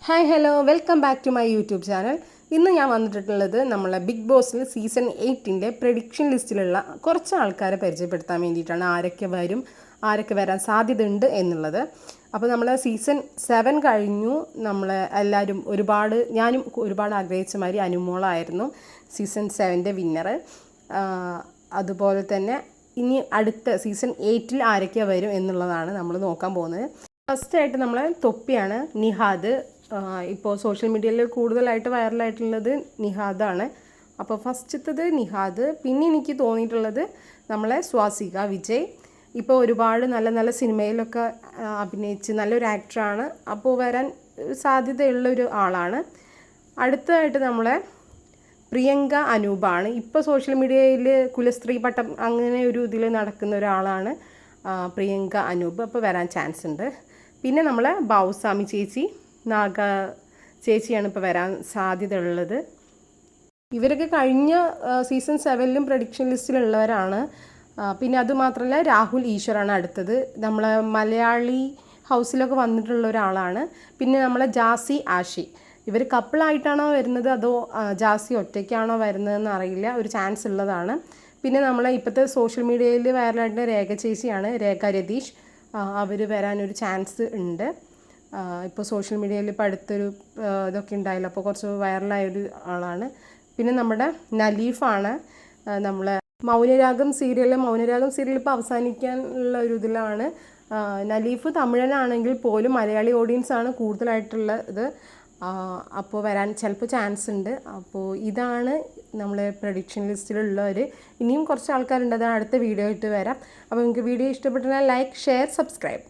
Hi hello welcome back to my YouTube channel. ഇന്ന് ഞാൻ വന്നിട്ടുള്ളത് നമ്മളെ ബിഗ് ബോസിൽ സീസൺ 8ൻ്റെ പ്രഡിക്ഷൻ ലിസ്റ്റിലുള്ള കുറച്ച് ആൾക്കാരെ പരിചയപ്പെടുത്താൻ വേണ്ടിയിട്ടാണ്. ആരൊക്കെ വരും, ആരൊക്കെ വരാൻ സാധ്യതയുണ്ട് എന്നുള്ളത്. അപ്പോൾ നമ്മൾ സീസൺ 7 കഴിഞ്ഞു. നമ്മൾ എല്ലാവരും ഞാനും ഒരുപാട് ആഗ്രഹിച്ച മാതിരി അനുമോളായിരുന്നു സീസൺ 7ൻ്റെ വിന്നർ. അതുപോലെ തന്നെ ഇനി അടുത്ത സീസൺ 8ൽ ആരൊക്കെ വരും എന്നുള്ളതാണ് നമ്മൾ നോക്കാൻ പോകുന്നത്. ഫസ്റ്റായിട്ട് നമ്മളെ തൊപ്പിയാണ്, നിഹാദ്. ഇപ്പോൾ സോഷ്യൽ മീഡിയയിൽ കൂടുതലായിട്ട് വൈറലായിട്ടുള്ളത് നിഹാദാണ്. അപ്പോൾ ഫസ്റ്റത്തത് നിഹാദ്. പിന്നെ എനിക്ക് തോന്നിയിട്ടുള്ളത് നമ്മളെ സ്വാസിക വിജയ്. ഇപ്പോൾ ഒരുപാട് നല്ല നല്ല സിനിമയിലൊക്കെ അഭിനയിച്ച് നല്ലൊരു ആക്ടറാണ്. അപ്പോൾ വരാൻ സാധ്യതയുള്ളൊരു ആളാണ്. അടുത്തതായിട്ട് നമ്മളെ പ്രിയങ്ക അനൂപാണ്. ഇപ്പോൾ സോഷ്യൽ മീഡിയയിൽ കുലസ്ത്രീ പട്ടം അങ്ങനെ ഒരു ഇതിൽ നടക്കുന്ന ഒരാളാണ് പ്രിയങ്ക അനൂപ്. അപ്പോൾ വരാൻ ചാൻസ് ഉണ്ട്. പിന്നെ നമ്മളെ ബാവുസ്വാമി ചേച്ചി, നാഗ ചേച്ചിയാണ് ഇപ്പോൾ വരാൻ സാധ്യത ഉള്ളത്. ഇവരൊക്കെ കഴിഞ്ഞ സീസൺ 7ലും പ്രഡിക്ഷൻ ലിസ്റ്റിലുള്ളവരാണ്. പിന്നെ അതുമാത്രമല്ല രാഹുൽ ഈശ്വറാണ് അടുത്തത്. നമ്മളെ മലയാളി ഹൗസിലൊക്കെ വന്നിട്ടുള്ള ഒരാളാണ്. പിന്നെ നമ്മളെ ജാസി ആഷി. ഇവർ കപ്പിളായിട്ടാണോ വരുന്നത് അതോ ജാസി ഒറ്റയ്ക്കാണോ വരുന്നതെന്ന് അറിയില്ല. ഒരു ചാൻസ് ഉള്ളതാണ്. പിന്നെ നമ്മളെ ഇപ്പോഴത്തെ സോഷ്യൽ മീഡിയയിൽ വൈറലായിട്ട് രേഖ ചേച്ചിയാണ്, രേഖ രതീഷ്. അവർ വരാനൊരു ചാൻസ് ഉണ്ട്. ഇപ്പോൾ സോഷ്യൽ മീഡിയയിൽ ഇപ്പോൾ അടുത്തൊരു ഇതൊക്കെ ഉണ്ടായില്ല, അപ്പോൾ കുറച്ച് വൈറലായൊരു ആളാണ്. പിന്നെ നമ്മുടെ നലീഫാണ്. നമ്മളെ മൗനരാഗം സീരിയൽ ഇപ്പോൾ അവസാനിക്കാനുള്ള ഒരു ഇതിലാണ്. നലീഫ് തമിഴനാണെങ്കിൽ പോലും മലയാളി ഓഡിയൻസാണ് കൂടുതലായിട്ടുള്ളത്. അപ്പോൾ വരാൻ ചിലപ്പോൾ ചാൻസ് ഉണ്ട്. അപ്പോൾ ഇതാണ് നമ്മളെ പ്രഡിക്ഷൻ ലിസ്റ്റിലുള്ളവർ. ഇനിയും കുറച്ച് ആൾക്കാരുണ്ട്, അതാണ് അടുത്ത വീഡിയോ ആയിട്ട് വരാം. അപ്പോൾ നിങ്ങൾക്ക് വീഡിയോ ഇഷ്ടപ്പെട്ടാൽ ലൈക്ക്, ഷെയർ, സബ്സ്ക്രൈബ്.